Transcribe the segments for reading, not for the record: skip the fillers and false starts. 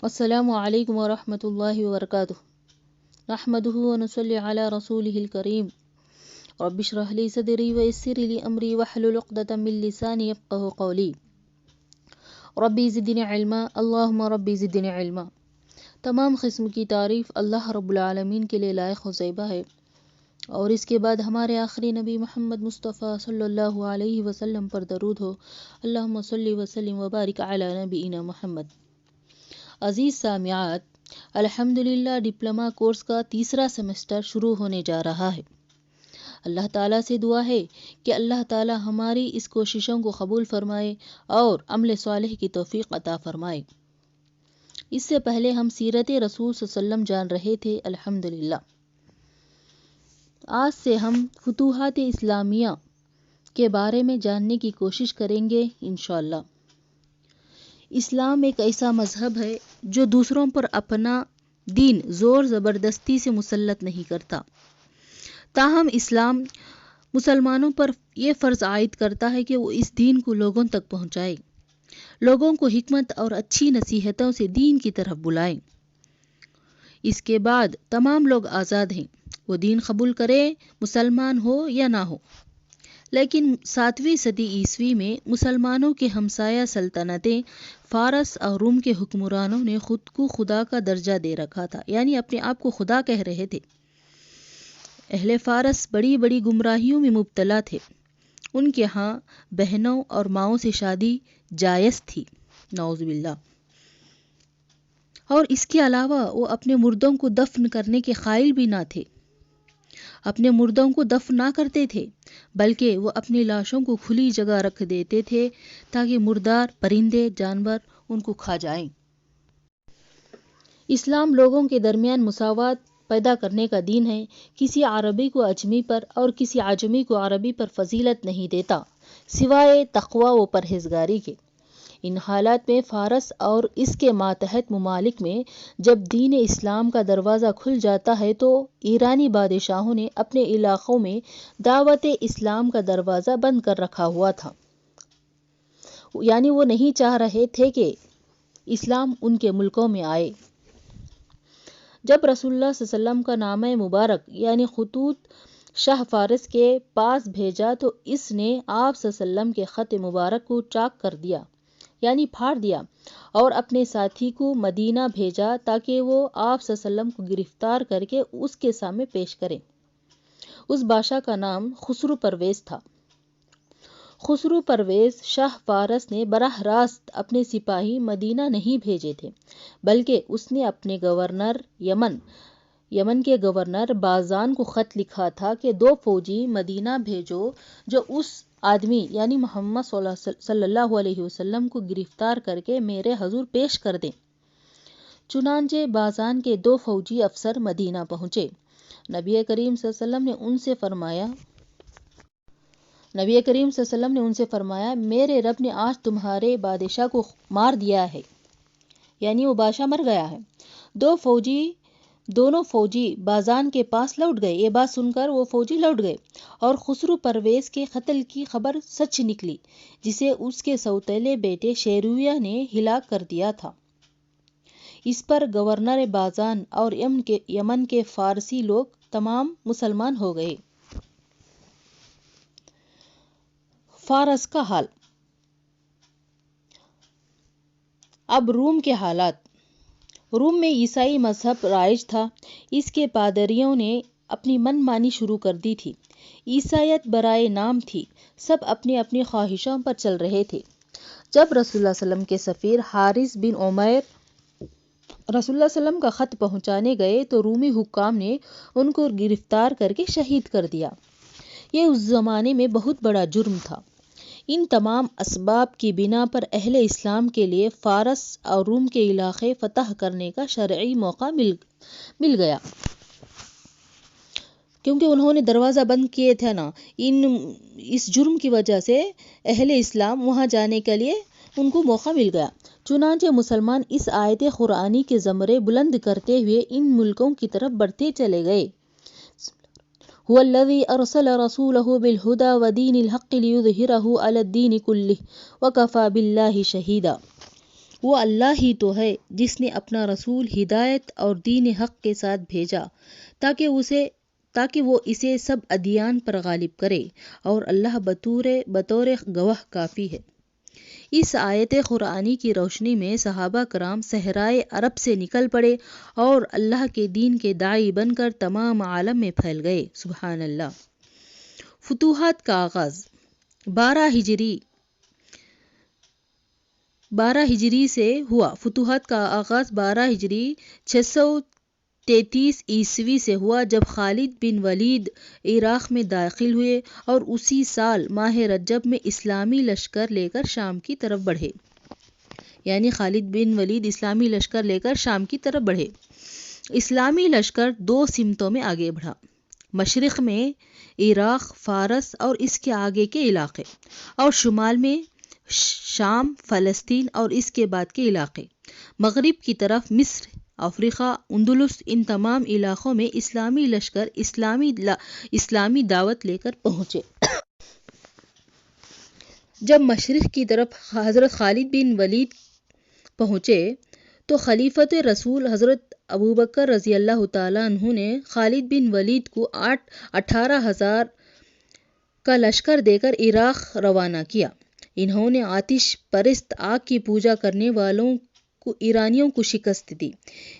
السلام علیکم ورحمۃ اللہ وبرکاتہ۔ نحمدہ ونصلی علی رسولہ الکریم۔ رب اشرح لی صدری ویسر لی امری واحلل عقدۃ من لسانی یفقہوا قولی۔ ربی زدنی علما، اللہم ربی زدنی علما۔ تمام قسم کی تعریف اللہ رب العالمین کے لیے لائق و زیبہ ہے، اور اس کے بعد ہمارے آخری نبی محمد مصطفیٰ صلی اللہ علیہ وسلم پر درود ہو۔ اللہم صلی وسلم وبارک علی نبینا محمد۔ عزیز سامعات، الحمدللہ ڈپلومہ کورس کا تیسرا سیمسٹر شروع ہونے جا رہا ہے۔ اللہ تعالیٰ سے دعا ہے کہ اللہ تعالیٰ ہماری اس کوششوں کو قبول فرمائے اور عمل صالح کی توفیق عطا فرمائے۔ اس سے پہلے ہم سیرت رسول صلی اللہ علیہ وسلم جان رہے تھے، الحمدللہ۔ آج سے ہم فتوحات اسلامیہ کے بارے میں جاننے کی کوشش کریں گے انشاءاللہ۔ اسلام ایک ایسا مذہب ہے جو دوسروں پر اپنا دین زور زبردستی سے مسلط نہیں کرتا، تاہم اسلام مسلمانوں پر یہ فرض عائد کرتا ہے کہ وہ اس دین کو لوگوں تک پہنچائے، لوگوں کو حکمت اور اچھی نصیحتوں سے دین کی طرف بلائیں۔ اس کے بعد تمام لوگ آزاد ہیں، وہ دین قبول کرے، مسلمان ہو یا نہ ہو۔ لیکن 7ویں صدی عیسوی میں مسلمانوں کے ہمسایہ سلطنتیں فارس اور روم کے حکمرانوں نے خود کو خدا کا درجہ دے رکھا تھا، یعنی اپنے آپ کو خدا کہہ رہے تھے۔ اہل فارس بڑی بڑی گمراہیوں میں مبتلا تھے۔ ان کے ہاں بہنوں اور ماؤں سے شادی جائز تھی، نعوذ باللہ۔ اور اس کے علاوہ وہ اپنے مردوں کو دفن کرنے کے قائل بھی نہ تھے۔ اپنے مردوں کو دفن نہ کرتے تھے، بلکہ وہ اپنی لاشوں کو کھلی جگہ رکھ دیتے تھے تاکہ مردار پرندے جانور ان کو کھا جائیں۔ اسلام لوگوں کے درمیان مساوات پیدا کرنے کا دین ہے۔ کسی عربی کو اجمی پر اور کسی عجمی کو عربی پر فضیلت نہیں دیتا، سوائے تقوی و پرہیزگاری کے۔ ان حالات میں فارس اور اس کے ماتحت ممالک میں جب دین اسلام کا دروازہ کھل جاتا ہے تو ایرانی بادشاہوں نے اپنے علاقوں میں دعوت اسلام کا دروازہ بند کر رکھا ہوا تھا، یعنی وہ نہیں چاہ رہے تھے کہ اسلام ان کے ملکوں میں آئے۔ جب رسول اللہ صلی اللہ علیہ وسلم کا نامہ مبارک یعنی خطوط شاہ فارس کے پاس بھیجا تو اس نے آپ صلی اللہ علیہ وسلم کے خط مبارک کو چاک کر دیا، یعنی پھاڑ دیا، اور اپنے ساتھی کو مدینہ بھیجا تاکہ وہ آپ صلی اللہ علیہ وسلم کو گرفتار کر کے اس کے سامنے پیش کریں۔ اس بادشاہ کا نام خسرو پرویز تھا۔ خسرو پرویز شاہ فارس نے براہ راست اپنے سپاہی مدینہ نہیں بھیجے تھے، بلکہ اس نے اپنے گورنر یمن کے گورنر بازان کو خط لکھا تھا کہ 2 فوجی مدینہ بھیجو جو اس آدمی یعنی محمد صلی اللہ علیہ وسلم کو گرفتار کر کے میرے حضور پیش کر دیں۔ چنانچہ بازان کے 2 فوجی افسر مدینہ پہنچے۔ نبی کریم صلی اللہ علیہ وسلم نے ان سے فرمایا، میرے رب نے آج تمہارے بادشاہ کو مار دیا ہے، یعنی وہ بادشاہ مر گیا ہے۔ دونوں فوجی بازان کے پاس لوٹ گئے۔ یہ بات سن کر وہ فوجی لوٹ گئے اور خسرو پرویز کے قتل کی خبر سچ نکلی، جسے اس کے سوتیلے بیٹے شیرویہ نے ہلاک کر دیا تھا۔ اس پر گورنر بازان اور یمن کے فارسی لوگ تمام مسلمان ہو گئے۔ فارس کا حال۔ اب روم کے حالات۔ روم میں عیسائی مذہب رائج تھا۔ اس کے پادریوں نے اپنی من مانی شروع کر دی تھی۔ عیسائیت برائے نام تھی، سب اپنی اپنی خواہشوں پر چل رہے تھے۔ جب رسول اللہ صلی اللہ علیہ وسلم کے سفیر حارث بن عمیر رسول اللہ صلی اللہ علیہ وسلم کا خط پہنچانے گئے تو رومی حکام نے ان کو گرفتار کر کے شہید کر دیا۔ یہ اس زمانے میں بہت بڑا جرم تھا۔ ان تمام اسباب کی بنا پر اہل اسلام کے لیے فارس اور روم کے علاقے فتح کرنے کا شرعی موقع مل گیا، کیونکہ انہوں نے دروازہ بند کیے تھے نا۔ اس جرم کی وجہ سے اہل اسلام وہاں جانے کے لیے ان کو موقع مل گیا۔ چنانچہ مسلمان اس آیت قرآنی کے زمرے بلند کرتے ہوئے ان ملکوں کی طرف بڑھتے چلے گئے۔ هو الذي أرسل رسوله بالهدى ودين الحق ليظهره على الدين كله وكفى بالله شهيدا۔ وہ اللہ ہی تو ہے جس نے اپنا رسول ہدایت اور دین حق کے ساتھ بھیجا تاکہ وہ اسے سب ادیان پر غالب کرے، اور اللہ بطور گواہ کافی ہے۔ اس آیت قرآنی کی روشنی میں صحابہ کرام صحرائے عرب سے نکل پڑے اور اللہ کے دین کے داعی بن کر تمام عالم میں پھیل گئے۔ سبحان اللہ۔ فتوحات کا آغاز 12 ہجری سے ہوا۔ فتوحات کا آغاز 12 ہجری 633 عیسوی سے ہوا، جب خالد بن ولید عراق میں داخل ہوئے اور اسی سال ماہ رجب میں اسلامی لشکر لے کر شام کی طرف بڑھے۔ خالد بن ولید اسلامی لشکر لے کر شام کی طرف بڑھے۔ اسلامی لشکر 2 سمتوں میں آگے بڑھا: مشرق میں عراق، فارس اور اس کے آگے کے علاقے، اور شمال میں شام، فلسطین اور اس کے بعد کے علاقے۔ مغرب کی طرف مصر، افریقہ، اندلس، ان تمام علاقوں میں اسلامی لشکر اسلامی دعوت لے کر پہنچے۔ جب مشرق کی طرف حضرت خالد بن ولید پہنچے تو خلیفۃ رسول حضرت ابوبکر رضی اللہ تعالیٰ عنہ نے خالد بن ولید کو 18,000 کا لشکر دے کر عراق روانہ کیا۔ انہوں نے آتش پرست آگ کی پوجا کرنے والوں ایرانیوں کو شکست دی۔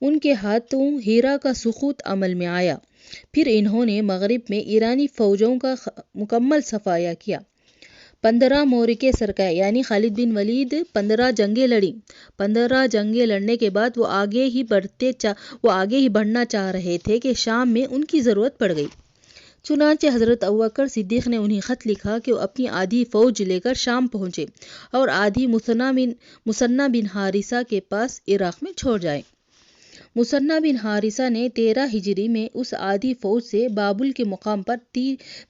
ان کے ہاتھوں ہیرا کا سقوط عمل میں آیا۔ پھر انہوں نے مغرب میں ایرانی فوجوں کا مکمل صفایا کیا۔ 15 معرکے سرکائے، خالد بن ولید 15 جنگیں لڑیں۔ 15 جنگیں لڑنے کے بعد وہ آگے ہی بڑھنا چاہ رہے تھے کہ شام میں ان کی ضرورت پڑ گئی۔ چنانچہ حضرت ابوبکر صدیق نے انہیں خط لکھا کہ وہ اپنی آدھی فوج لے کر شام پہنچے اور آدھی مثنہ بن حارثہ کے پاس عراق میں چھوڑ جائیں۔ مثنہ بن حارثہ نے 13 ہجری میں اس آدھی فوج سے بابل کے مقام پر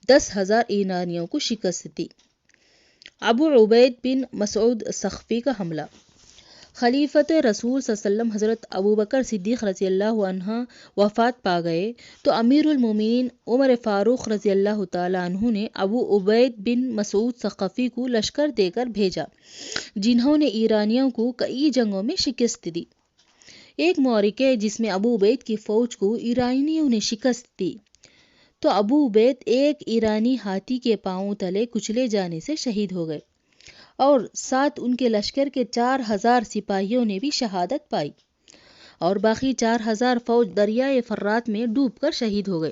10,000 ایرانیوں کو شکست دی۔ ابو عبید بن مسعود ثقفی کا حملہ۔ خلیفۃ رسول صلی اللہ علیہ وسلم حضرت ابوبکر صدیق رضی اللہ عنہ وفات پا گئے تو امیر المومنین عمر فاروق رضی اللہ تعالیٰ عنہ نے ابو عبید بن مسعود ثقفی کو لشکر دے کر بھیجا، جنہوں نے ایرانیوں کو کئی جنگوں میں شکست دی۔ ایک معرکے جس میں ابو عبید کی فوج کو ایرانیوں نے شکست دی تو ابو عبید ایک ایرانی ہاتھی کے پاؤں تلے کچلے جانے سے شہید ہو گئے، اور ساتھ ان کے لشکر کے 4,000 سپاہیوں نے بھی شہادت پائی، اور باقی 4,000 فوج دریائے فرات میں ڈوب کر شہید ہو گئے۔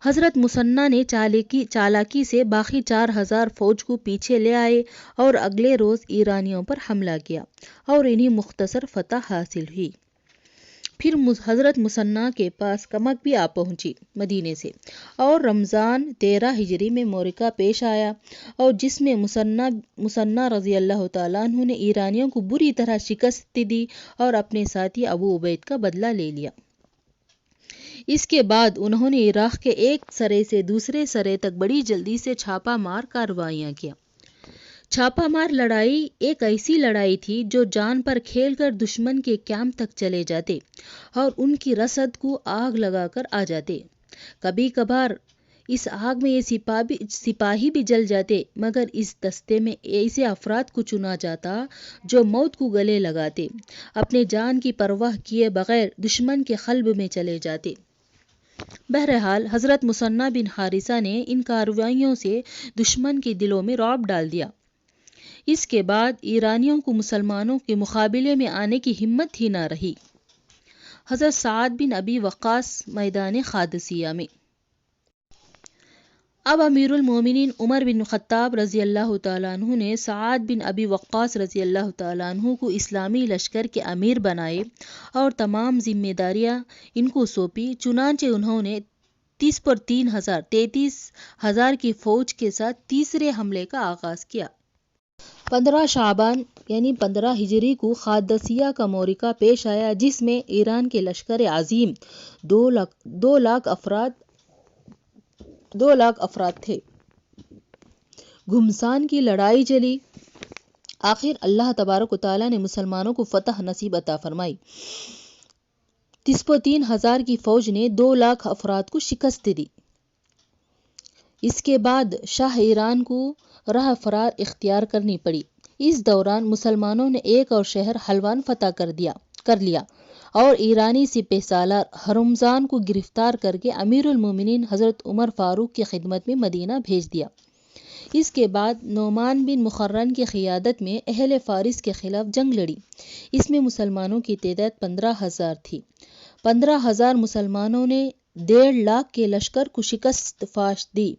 حضرت مثنہ نے چالاکی سے باقی 4,000 فوج کو پیچھے لے آئے اور اگلے روز ایرانیوں پر حملہ کیا اور انہیں مختصر فتح حاصل ہوئی۔ پھر حضرت مثنہ کے پاس کمک بھی آ پہنچی مدینے سے، اور رمضان 13 ہجری میں معرکہ پیش آیا، اور جس میں مثنہ رضی اللہ تعالیٰ عنہ نے ایرانیوں کو بری طرح شکست دی اور اپنے ساتھی ابو عبید کا بدلہ لے لیا۔ اس کے بعد انہوں نے عراق کے ایک سرے سے دوسرے سرے تک بڑی جلدی سے چھاپا مار کارروائیاں کیا۔ چھاپا مار لڑائی ایک ایسی لڑائی تھی جو جان پر کھیل کر دشمن کے کیمپ تک چلے جاتے اور ان کی رسد کو آگ لگا کر آ جاتے۔ کبھی کبھار اس آگ میں یہ سپاہی بھی جل جاتے، مگر اس دستے میں ایسے افراد کو چنا جاتا جو موت کو گلے لگاتے، اپنے جان کی پرواہ کیے بغیر دشمن کے قلب میں چلے جاتے۔ بہرحال حضرت مثنہ بن حارثہ نے ان کارروائیوں سے دشمن کے دلوں میں رعب ڈال دیا۔ اس کے بعد ایرانیوں کو مسلمانوں کے مقابلے میں آنے کی ہمت ہی نہ رہی۔ حضرت سعد بن ابی وقاص میدان قادسیہ میں۔ اب امیر المومنین عمر بن خطاب رضی اللہ تعالیٰ عنہ نے سعد بن ابی وقاص رضی اللہ تعالیٰ عنہ کو اسلامی لشکر کے امیر بنائے اور تمام ذمہ داریاں ان کو سونپی۔ چنانچہ انہوں نے 33,000 کی فوج کے ساتھ تیسرے حملے کا آغاز کیا۔ 15 شعبان 15 ہجری کو قادسیہ کا معرکہ پیش آیا، جس میں ایران کے لشکر عظیم 2 لاکھ افراد تھے۔ گھمسان کی لڑائی چلی۔ آخر اللہ تبارک و تعالیٰ نے مسلمانوں کو فتح نصیب عطا فرمائی۔ 33,000 کی فوج نے 2 لاکھ افراد کو شکست دی۔ اس کے بعد شاہ ایران کو راہ فرار اختیار کرنی پڑی۔ اس دوران مسلمانوں نے ایک اور شہر حلوان فتح کر لیا اور ایرانی سپہ سالار ہرمزان کو گرفتار کر کے امیر المومنین حضرت عمر فاروق کی خدمت میں مدینہ بھیج دیا۔ اس کے بعد نعمان بن مقرن کی قیادت میں اہل فارس کے خلاف جنگ لڑی۔ اس میں مسلمانوں کی تعداد 15,000 تھی۔ 15,000 مسلمانوں نے 1.5 لاکھ کے لشکر کو شکست فاش دی۔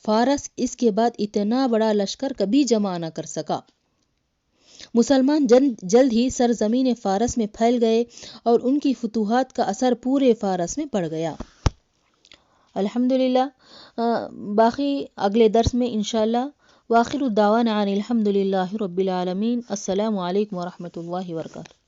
فارس اس کے بعد اتنا بڑا لشکر کبھی جمع نہ کر سکا۔ مسلمان جلد ہی سرزمین فارس میں پھیل گئے اور ان کی فتوحات کا اثر پورے فارس میں پڑ گیا۔ الحمدللہ، باقی اگلے درس میں انشاءاللہ۔ وآخر الدعوانا الحمدللہ رب العالمین۔ السلام علیکم ورحمۃ اللہ وبرکاتہ۔